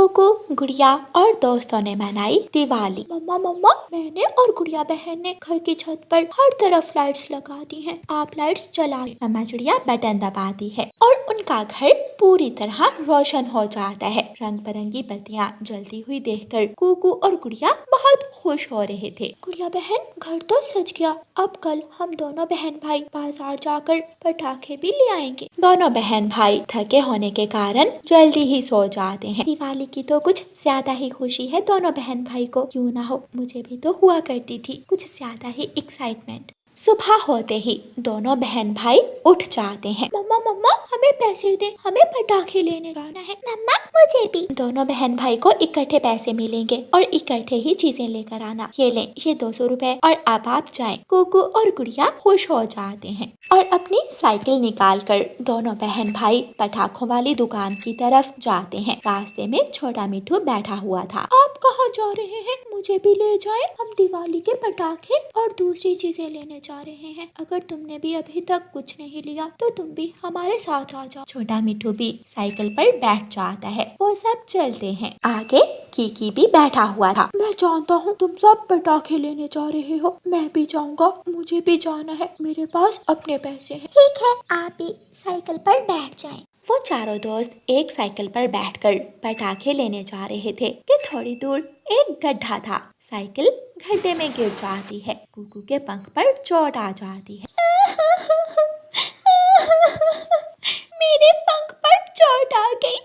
Cocoa, गुड़िया और दोस्तों ने मनाई दिवाली। मम्मा मम्मा, मैंने और गुड़िया बहन ने घर की छत पर हर तरफ लाइट्स लगा दी हैं। आप लाइट्स जला। मम्मा चिड़िया बटन दबाती है और उनका घर पूरी तरह रोशन हो जाता है। रंग बिरंगी बत्तियां जलती हुई देखकर कोको और गुड़िया बहुत खुश हो रहे थे। गुड़िया बहन, घर तो सज गया। अब कल हम दोनों बहन भाई बाजार जाकर पटाखे भी ले आएंगे। दोनों बहन भाई थके होने के कारण जल्दी ही सो जाते हैं। दिवाली की तो कुछ ज्यादा ही खुशी है दोनों बहन भाई को। क्यों ना हो, मुझे भी तो हुआ करती थी कुछ ज्यादा ही एक्साइटमेंट। सुबह होते ही दोनों बहन भाई उठ जाते हैं। मम्मा मम्मा, हमें पैसे दे, हमें पटाखे लेने जाना है। मम्मा, मुझे भी। दोनों बहन भाई को इकट्ठे पैसे मिलेंगे और इकट्ठे ही चीजें लेकर आना। ये लें, ये 200 रुपए और अब आप जाएं। कोको और गुड़िया खुश हो जाते हैं और अपनी साइकिल निकालकर दोनों बहन भाई पटाखों वाली दुकान की तरफ जाते हैं। रास्ते में छोटा मिट्ठू बैठा हुआ था। आप कहाँ जा रहे हैं? मुझे भी ले जाएं। हम दिवाली के पटाखे और दूसरी चीजें लेने जा रहे हैं। अगर तुमने भी अभी तक कुछ नहीं लिया तो तुम भी हमारे साथ आ जाओ। छोटा मिट्ठू भी साइकिल पर बैठ जाता है। वो सब चलते हैं। आगे कीकी भी बैठा हुआ था। मैं जानता हूँ तुम सब पटाखे लेने जा रहे हो, मैं भी जाऊँगा। मुझे भी जाना है, मेरे पास अपने पैसे हैं। ठीक है, आप भी साइकिल पर बैठ जाएं। वो चारों दोस्त एक साइकिल पर बैठकर पटाखे लेने जा रहे थे कि थोड़ी दूर एक गड्ढा था। साइकिल गड्ढे में गिर जाती है। कुकू के पंख पर चोट आ जाती है। मेरे पंख पर चोट आ गई।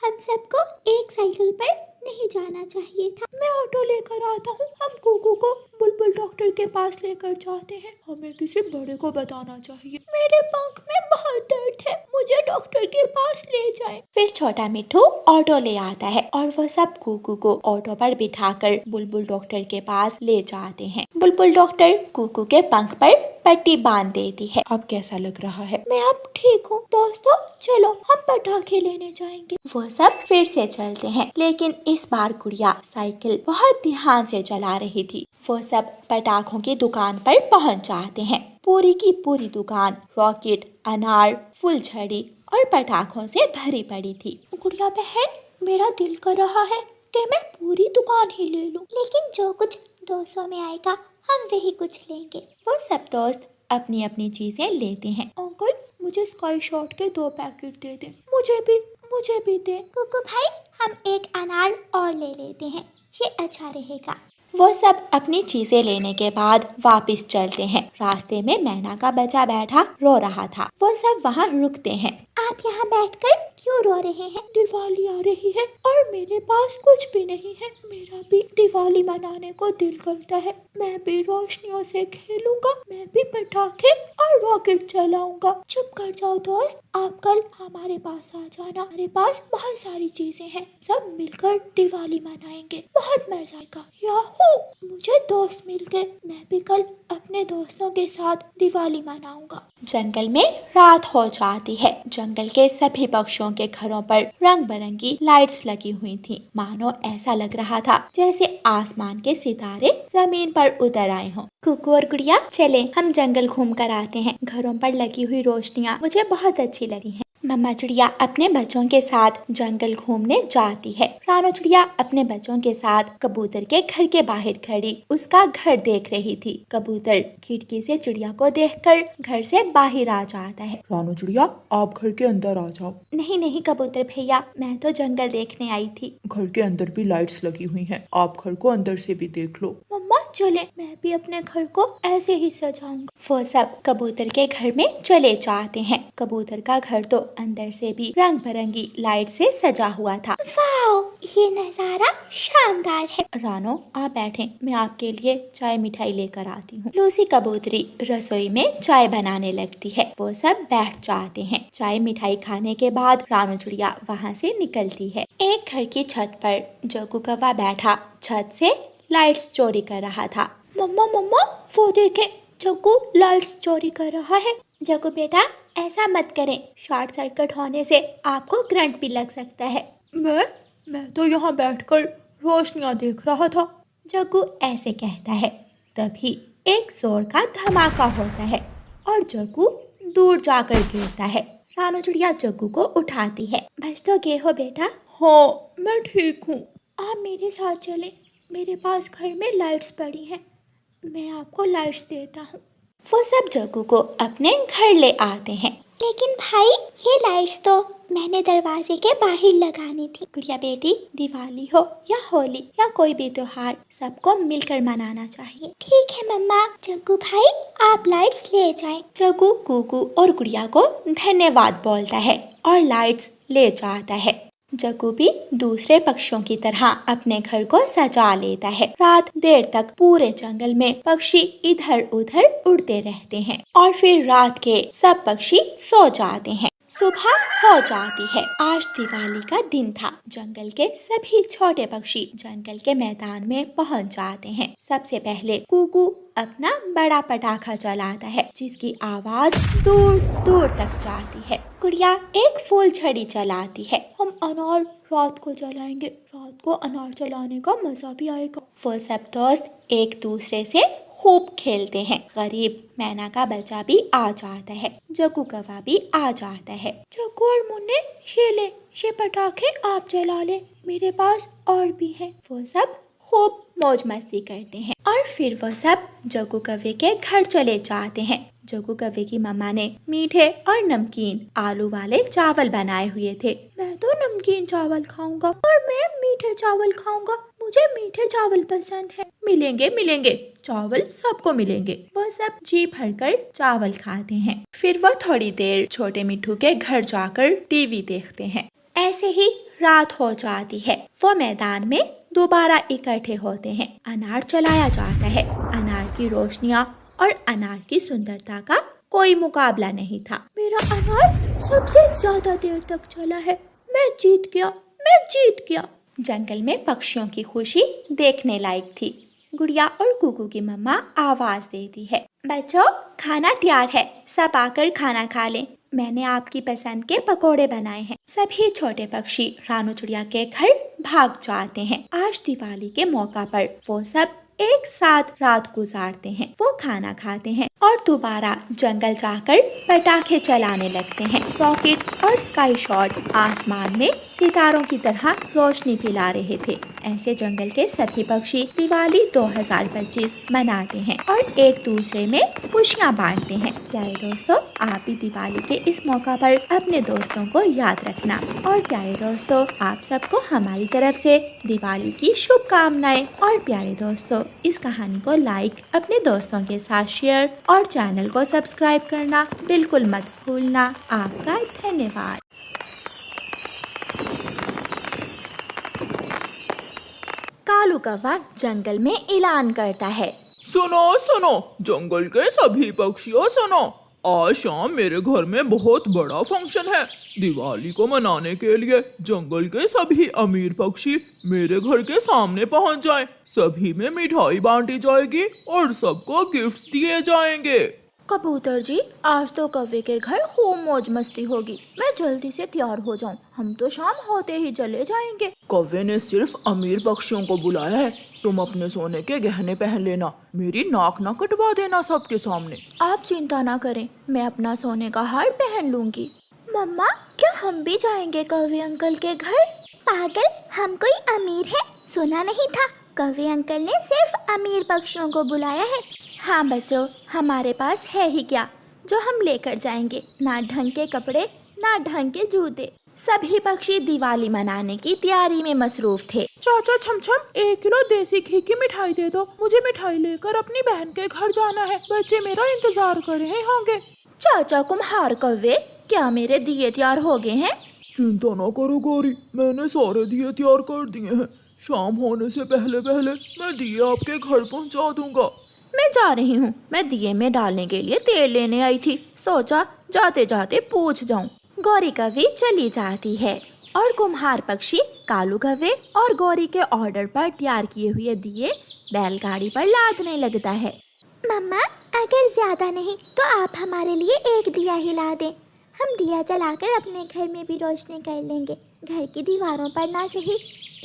हम सबको एक साइकिल पर नहीं जाना चाहिए था। मैं ऑटो लेकर आता हूँ। हम कुकू को बुलबुल डॉक्टर के पास लेकर जाते हैं। हमें किसी बड़े को बताना चाहिए। मेरे पंख में बहुत दर्द है, मुझे डॉक्टर के पास ले जाएं। फिर छोटा मिट्ठू ऑटो ले आता है और वो सब कुकू को ऑटो पर बिठाकर बुलबुल डॉक्टर के पास ले जाते हैं। बुलबुल डॉक्टर कुकू के पंख पर पट्टी बांध देती है। अब कैसा लग रहा है? मैं अब ठीक हूँ। दोस्तों चलो हम पटाखे लेने जाएंगे। वो सब फिर से चलते हैं, लेकिन इस बार गुड़िया साइकिल बहुत ध्यान से चला रही थी। वो सब पटाखों की दुकान पर पहुँच जाते हैं। पूरी की पूरी दुकान रॉकेट, अनार, फुलझड़ी और पटाखों से भरी पड़ी थी। गुड़िया बहन, मेरा दिल कर रहा है कि मैं पूरी दुकान ही ले लूं, लेकिन जो कुछ 200 में आएगा हम वही कुछ लेंगे। वो सब दोस्त अपनी अपनी चीजें लेते हैं। अंकल, मुझे स्काई शॉट के 2 पैकेट दे दें। मुझे भी दे। कुकू भाई, हम एक अनार और ले लेते हैं, ये अच्छा रहेगा। वो सब अपनी चीजें लेने के बाद वापस चलते हैं। रास्ते में मैना का बच्चा बैठा रो रहा था। वो सब वहाँ रुकते हैं। आप यहाँ बैठकर क्यों रो रहे हैं? दिवाली आ रही है और मेरे पास कुछ भी नहीं है। मेरा भी दिवाली मनाने को दिल करता है। मैं भी रोशनियों से खेलूंगा, मैं भी पटाखे और रॉकेट चलाऊंगा। चुप कर जाओ दोस्त, आप कल हमारे पास आ जाना। हमारे पास बहुत सारी चीजें हैं, सब मिलकर दिवाली मनाएंगे, बहुत मजा आएगा। याहू, मुझे दोस्त मिल गए। मैं भी कल अपने दोस्तों के साथ दिवाली मनाऊंगा। जंगल में रात हो जाती है। जंगल के सभी पक्षियों के घरों पर रंग बिरंगी लाइट्स लगी हुई थी। मानो ऐसा लग रहा था जैसे आसमान के सितारे जमीन पर उतर आए हों। कुकू और गुड़िया, चले हम जंगल घूम कर आते हैं। घरों पर लगी हुई रोशनियाँ मुझे बहुत अच्छी लगी हैं। मम्मा चिड़िया अपने बच्चों के साथ जंगल घूमने जाती है। रानो चिड़िया अपने बच्चों के साथ कबूतर के घर के बाहर खड़ी उसका घर देख रही थी। कबूतर खिड़की से चिड़िया को देखकर घर से बाहर आ जाता है। रानो चिड़िया, आप घर के अंदर आ जाओ। नहीं नहीं कबूतर भैया, मैं तो जंगल देखने आई थी। घर के अंदर भी लाइट्स लगी हुई हैं, आप घर को अंदर से भी देख लो। मम्मा चले, मैं भी अपने घर को ऐसे ही सजाऊंगा। वो सब कबूतर के घर में चले जाते हैं। कबूतर का घर तो अंदर से भी रंग बिरंगी लाइट से सजा हुआ था। वाओ, ये नजारा शानदार है। रानो आप बैठे, मैं आपके लिए चाय मिठाई लेकर आती हूँ। लूसी कबूतरी रसोई में चाय बनाने लगती है। वो सब बैठ जाते हैं। चाय मिठाई खाने के बाद रानो चिड़िया वहाँ से निकलती है। एक घर की छत पर जग्गू कौवा बैठा छत से लाइट्स चोरी कर रहा था। मम्मा मम्मा, वो देखे, जग्गू लाइट्स चोरी कर रहा है। जग्गू बेटा, ऐसा मत करें, शॉर्ट सर्किट होने से आपको करंट भी लग सकता है। मैं तो यहाँ बैठकर रोशनियाँ देख रहा था। जग्गू ऐसे कहता है। तभी एक जोर का धमाका होता है और जग्गू दूर जाकर गिरता है। रानो चिड़िया जग्गू को उठाती है। बच तो गए हो बेटा, हाँ मैं ठीक हूँ। आप मेरे साथ चलें, मेरे पास घर में लाइट्स पड़ी हैं, मैं आपको लाइट्स देता हूँ। वो सब जग्गू को अपने घर ले आते हैं। लेकिन भाई, ये लाइट्स तो मैंने दरवाजे के बाहर लगानी थी। गुड़िया बेटी, दिवाली हो या होली या कोई भी त्योहार, सबको मिलकर मनाना चाहिए। ठीक है मम्मा। जग्गू भाई, आप लाइट्स ले जाएं। जग्गू कुकू और गुड़िया को धन्यवाद बोलता है और लाइट्स ले जाता है। जग्गू भी दूसरे पक्षियों की तरह अपने घर को सजा लेता है। रात देर तक पूरे जंगल में पक्षी इधर उधर उड़ते रहते हैं और फिर रात के सब पक्षी सो जाते हैं। सुबह हो जाती है। आज दिवाली का दिन था। जंगल के सभी छोटे पक्षी जंगल के मैदान में पहुंच जाते हैं। सबसे पहले कुकू अपना बड़ा पटाखा चलाता है, जिसकी आवाज दूर दूर तक जाती है। गुड़िया एक फूल छड़ी चलाती है। हम अनार रात को जलाएंगे, रात को अनार जलाने का मजा भी आएगा। वो सब दोस्त एक दूसरे से खूब खेलते हैं। गरीब मैना का बच्चा भी आ जाता है। जग्गू कौवा भी आ जाता है। जग्गू और मुन्ने, ये पटाखे आप जला ले, मेरे पास और भी हैं। वो सब खूब मौज मस्ती करते हैं और फिर वो सब जग्गू कौवे के घर चले जाते हैं। जग्गू कौवे की मम्मा ने मीठे और नमकीन आलू वाले चावल बनाए हुए थे। मैं तो नमकीन चावल खाऊंगा और मैं मीठे चावल खाऊंगा, मुझे मीठे चावल पसंद है। मिलेंगे चावल सबको मिलेंगे। वो सब जी भरकर चावल खाते हैं। फिर वो थोड़ी देर छोटे मिट्ठू के घर जाकर टीवी देखते हैं। ऐसे ही रात हो जाती है। वो मैदान में दोबारा इकट्ठे होते हैं। अनार चलाया जाता है। अनार की रोशनियाँ और अनार की सुंदरता का कोई मुकाबला नहीं था। मेरा अनार सबसे ज्यादा देर तक चला है। मैं जीत गया। जंगल में पक्षियों की खुशी देखने लायक थी। गुड़िया और कुकू की मम्मा आवाज देती है, बच्चों खाना तैयार है, सब आकर खाना खा लें। मैंने आपकी पसंद के पकोड़े बनाए हैं। सभी छोटे पक्षी रानू चिड़िया के घर भाग जाते हैं। आज दिवाली के मौका पर वो सब एक साथ रात गुजारते हैं। वो खाना खाते हैं और दोबारा जंगल जाकर पटाखे चलाने लगते हैं। रॉकेट और स्काई शॉट आसमान में सितारों की तरह रोशनी फैला रहे थे। ऐसे जंगल के सभी पक्षी दिवाली 2025 मनाते हैं और एक दूसरे में खुशियाँ बांटते हैं। प्यारे दोस्तों, आप भी दिवाली के इस मौका पर अपने दोस्तों को याद रखना। और प्यारे दोस्तों, आप सबको हमारी तरफ से दिवाली की शुभकामनाएं। और प्यारे दोस्तों, इस कहानी को लाइक, अपने दोस्तों के साथ शेयर और चैनल को सब्सक्राइब करना बिल्कुल मत भूलना। आपका धन्यवाद। कालू कौवा जंगल में ऐलान करता है, सुनो जंगल के सभी पक्षियों सुनो, आज शाम मेरे घर में बहुत बड़ा फंक्शन है। दिवाली को मनाने के लिए जंगल के सभी अमीर पक्षी मेरे घर के सामने पहुंच जाएं। सभी में मिठाई बांटी जाएगी और सबको गिफ्ट दिए जाएंगे। कबूतर जी, आज तो कौवे के घर खूब मौज मस्ती होगी। मैं जल्दी से तैयार हो जाऊं, हम तो शाम होते ही चले जाएंगे। कौवे ने सिर्फ अमीर पक्षियों को बुलाया है। तुम अपने सोने के गहने पहन लेना, मेरी नाक ना कटवा देना सबके सामने। आप चिंता ना करें, मैं अपना सोने का हार पहन लूंगी। मम्मा, क्या हम भी जाएंगे कौवे अंकल के घर? पागल, हम कोई अमीर है? सुना नहीं था कौवे अंकल ने सिर्फ अमीर पक्षियों को बुलाया है। हाँ बच्चों, हमारे पास है ही क्या जो हम लेकर जाएंगे? ना ढंग के कपड़े, ना ढंग के जूते। सभी पक्षी दिवाली मनाने की तैयारी में मसरूफ थे। चाचा छमछम, 1 किलो देसी घी की मिठाई दे दो, मुझे मिठाई लेकर अपनी बहन के घर जाना है। बच्चे मेरा इंतजार कर रहे होंगे। चाचा कुम्हार कौवे, क्या मेरे दिए तैयार हो गए हैं? चिंता ना करो गौरी, मैंने सारे दिए तैयार कर दिए हैं। शाम होने से पहले पहले मैं दिए आपके घर पहुंचा दूंगा। मैं जा रही हूँ, मैं दिए में डालने के लिए तेल लेने आई थी, सोचा जाते जाते पूछ जाऊं। गौरी कौवी चली जाती है और कुम्हार पक्षी कालू कौवे और गौरी के ऑर्डर पर तैयार किए हुए दिए बैलगाड़ी पर लादने लगता है। मम्मा, अगर ज्यादा नहीं तो आप हमारे लिए एक दिया ही ला दें। हम दिया जलाकर अपने घर में भी रोशनी कर लेंगे। घर की दीवारों पर ना सही,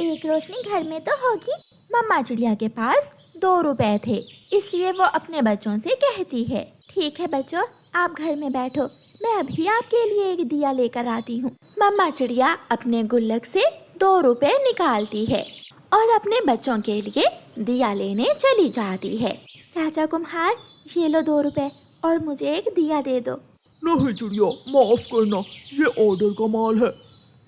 एक रोशनी घर में तो होगी। मम्मा चिड़िया के पास 2 रुपए थे, इसलिए वो अपने बच्चों से कहती है, ठीक है बच्चों, आप घर में बैठो, मैं अभी आपके लिए एक दिया लेकर आती हूँ। मम्मा चिड़िया अपने गुल्लक से 2 रुपए निकालती है और अपने बच्चों के लिए दिया लेने चली जाती है। चाचा कुम्हार, ये लो 2 रुपए और मुझे एक दिया दे दो। नहीं चिड़िया, माफ करना, ये ऑर्डर का माल है।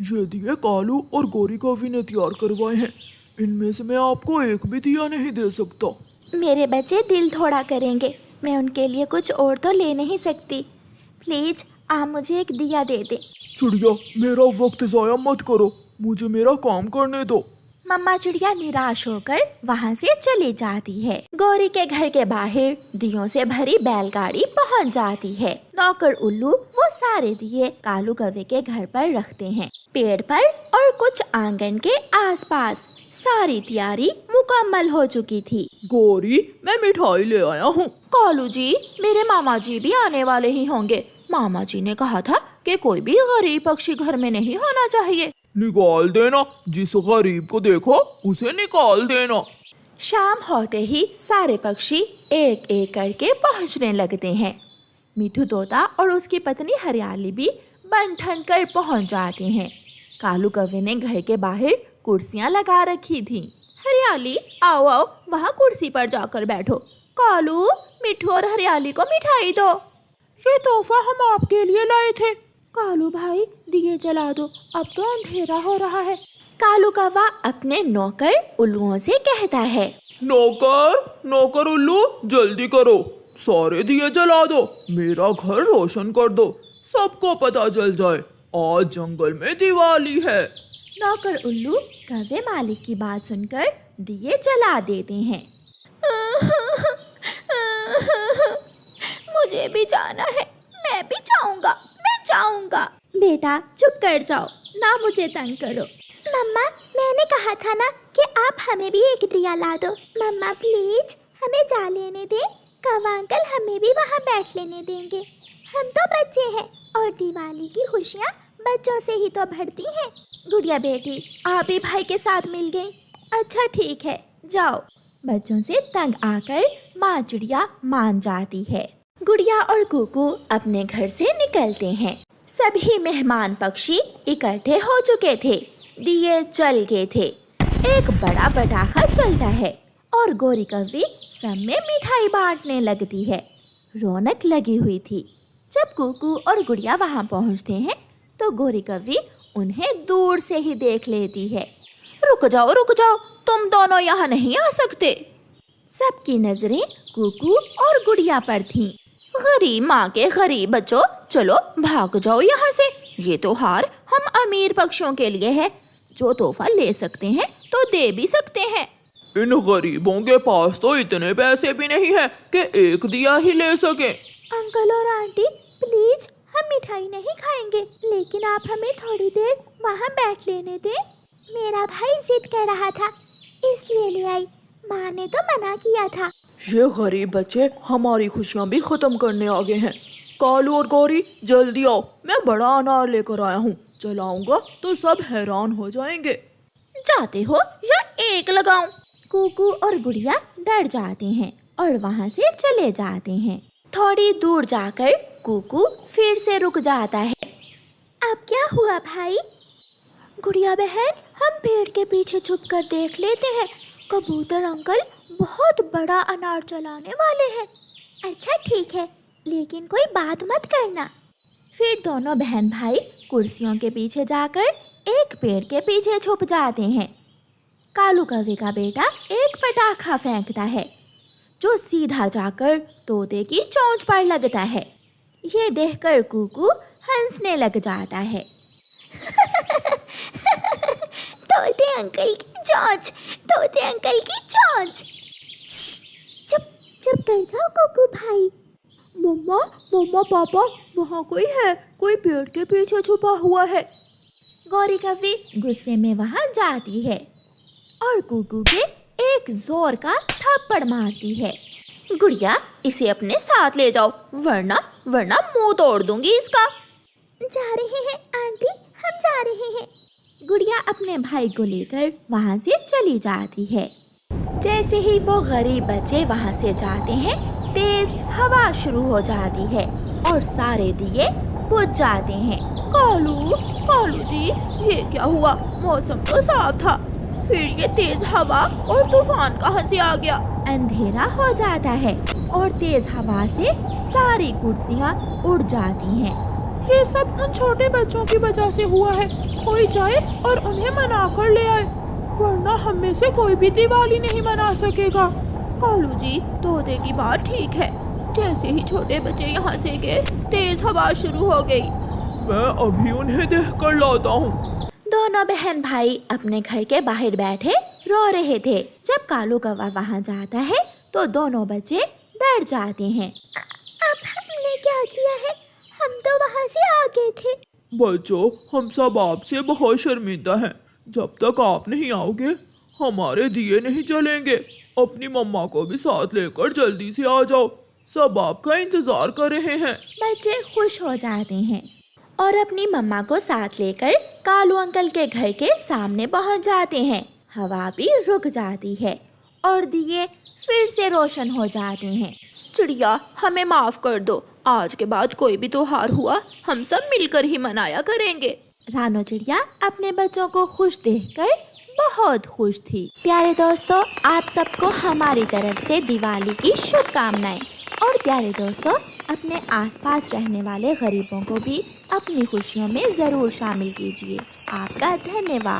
ये दिए कालू और गौरी कवि ने तैयार करवाए हैं। इनमें से मैं आपको एक भी दिया नहीं दे सकता। मेरे बच्चे दिल थोड़ा करेंगे, मैं उनके लिए कुछ और तो ले नहीं सकती। प्लीज आप मुझे एक दिया दे दे। चिड़िया, मेरा वक्त जाया मत करो, मुझे मेरा काम करने दो। मम्मा चिड़िया निराश होकर वहाँ से चली जाती है। गौरी के घर के बाहर दियों से भरी बैलगाड़ी पहुँच जाती है। नौकर उल्लू वो सारे दिए कालू कौवे के घर पर रखते हैं। पेड़ पर और कुछ आंगन के आसपास सारी तैयारी मुकम्मल हो चुकी थी। गौरी, मैं मिठाई ले आया हूँ। कालू जी, मेरे मामा जी भी आने वाले ही होंगे। मामा जी ने कहा था कि कोई भी गरीब पक्षी घर में नहीं होना चाहिए। निकाल देना, जिस गरीब को देखो उसे निकाल देना। शाम होते ही सारे पक्षी एक एक करके पहुंचने लगते हैं। मिठू तोता और उसकी पत्नी हरियाली भी बन ठन कर पहुंच जाते हैं। कालू कौवे ने घर के बाहर कुर्सियां लगा रखी थी। हरियाली, आओ आओ, वहाँ कुर्सी पर जाकर बैठो। कालू, मिठू और हरियाली को मिठाई दो। ये तोहफा हम आपके लिए लाए थे। कालू भाई, दिए जला दो, अब तो अंधेरा हो रहा है। कालू कौवा अपने नौकर उल्लुओं से कहता है। नौकर उल्लू, जल्दी करो, सारे दिए जला दो, मेरा घर रोशन कर दो, सबको पता चल जाए आज जंगल में दिवाली है। नौकर उल्लू कौवे मालिक की बात सुनकर दिए जला देते हैं। मुझे भी जाना है, मैं भी जाऊंगा। बेटा चुप कर जाओ, ना मुझे तंग करो। मम्मा, मैंने कहा था ना कि आप हमें भी एक दिया ला दो। मम्मा प्लीज हमें जा लेने दे, कौवा अंकल हमें भी वहाँ बैठ लेने देंगे। हम तो बच्चे हैं और दिवाली की खुशियाँ बच्चों से ही तो बढ़ती हैं। गुड़िया बेटी, आप भी भाई के साथ मिल गई। अच्छा ठीक है, जाओ। बच्चों से तंग आकर माँ चिड़िया मान जाती है। गुड़िया और कुकू अपने घर से निकलते हैं। सभी मेहमान पक्षी इकट्ठे हो चुके थे। दिए जल गए थे। एक बड़ा पटाखा चलता है और गौरी कौवी सब में मिठाई बांटने लगती है। रौनक लगी हुई थी। जब कुकू और गुड़िया वहाँ पहुँचते हैं तो गौरी कौवी उन्हें दूर से ही देख लेती है। रुक जाओ, तुम दोनों यहाँ नहीं आ सकते। सबकी नजरें कुकू और गुड़िया पर थीं। गरीब माँ के गरीब बच्चों, चलो भाग जाओ यहाँ से। ये त्योहार हम अमीर पक्षियों के लिए है, जो तोहफा ले सकते हैं तो दे भी सकते हैं। इन गरीबों के पास तो इतने पैसे भी नहीं है कि एक दिया ही ले सके। अंकल और आंटी प्लीज, हम मिठाई नहीं खाएंगे, लेकिन आप हमें थोड़ी देर वहाँ बैठ लेने दें। मेरा भाई जिद कर रहा था, इसलिए ले आई। माँ ने तो मना किया था। ये गरीब बच्चे हमारी खुशियाँ भी खत्म करने आ गए हैं। कालू और गौरी, जल्दी आओ, मैं बड़ा अनार लेकर आया हूँ, चलाऊंगा तो सब हैरान हो जाएंगे। जाते हो या एक लगाऊं? कुकू और गुड़िया डर जाते हैं और वहाँ से चले जाते हैं। थोड़ी दूर जाकर कुकू फिर से रुक जाता है। अब क्या हुआ भाई? गुड़िया बहन, हम पेड़ के पीछे छुप कर देख लेते हैं, कबूतर अंकल बहुत बड़ा अनार चलाने वाले हैं। अच्छा ठीक है, लेकिन कोई बात मत करना। फिर दोनों बहन भाई कुर्सियों के पीछे जाकर एक पेड़ के पीछे छुप जाते हैं। कालू कौवे का बेटा एक पटाखा फेंकता है जो सीधा जाकर तोते की चोंच पर लगता है। ये देखकर कुकू हंसने लग जाता है। तोते अंकल की चोंच, तोते अंकल की चोंच। चुप कर जाओ कुकू भाई। मम्मा पापा, वहाँ कोई है, कोई पेड़ के पीछे छुपा हुआ है। गौरी कौवी गुस्से में वहाँ जाती है और कुकू के एक जोर का थप्पड़ मारती है। गुड़िया, इसे अपने साथ ले जाओ, वरना मुंह तोड़ दूंगी इसका। जा रहे हैं आंटी, हम जा रहे हैं। गुड़िया अपने भाई को लेकर वहाँ से चली जाती है। जैसे ही वो गरीब बच्चे वहाँ से जाते हैं, तेज हवा शुरू हो जाती है और सारे दिए बुझ जाते हैं। कालू, कालू जी, ये क्या हुआ? मौसम तो साफ था, फिर ये तेज हवा और तूफान कहाँ से आ गया? अंधेरा हो जाता है और तेज हवा से सारी कुर्सियाँ उड़ जाती हैं। ये सब उन छोटे बच्चों की वजह से हुआ है। कोई जाए और उन्हें मना कर ले आए, वरना हम में से कोई भी दिवाली नहीं मना सकेगा। कालू जी, तोते की बात ठीक है। जैसे ही छोटे बच्चे यहाँ से गए, तेज हवा शुरू हो गई। मैं अभी उन्हें देख कर लाता हूँ। दोनों बहन भाई अपने घर के बाहर बैठे रो रहे थे। जब कालू कौवा वहाँ जाता है तो दोनों बच्चे डर जाते हैं। अब हमने क्या किया है? हम तो वहाँ से आ गए थे। बच्चों, हम सब आपसे बहुत शर्मिंदा हैं। जब तक आप नहीं आओगे हमारे दिए नहीं जलेंगे। अपनी मम्मा को भी साथ लेकर जल्दी से आ जाओ, सब आपका इंतजार कर रहे हैं। बच्चे खुश हो जाते हैं और अपनी मम्मा को साथ लेकर कालू अंकल के घर के सामने पहुंच जाते हैं। हवा भी रुक जाती है और दिए फिर से रोशन हो जाते हैं। चिड़िया, हमें माफ कर दो। आज के बाद कोई भी त्योहार हुआ हम सब मिलकर ही मनाया करेंगे। रानो चिड़िया अपने बच्चों को खुश देखकर बहुत खुश थी। प्यारे दोस्तों, आप सबको हमारी तरफ से दिवाली की शुभकामनाएं। और प्यारे दोस्तों, अपने आसपास रहने वाले गरीबों को भी अपनी खुशियों में ज़रूर शामिल कीजिए। आपका धन्यवाद।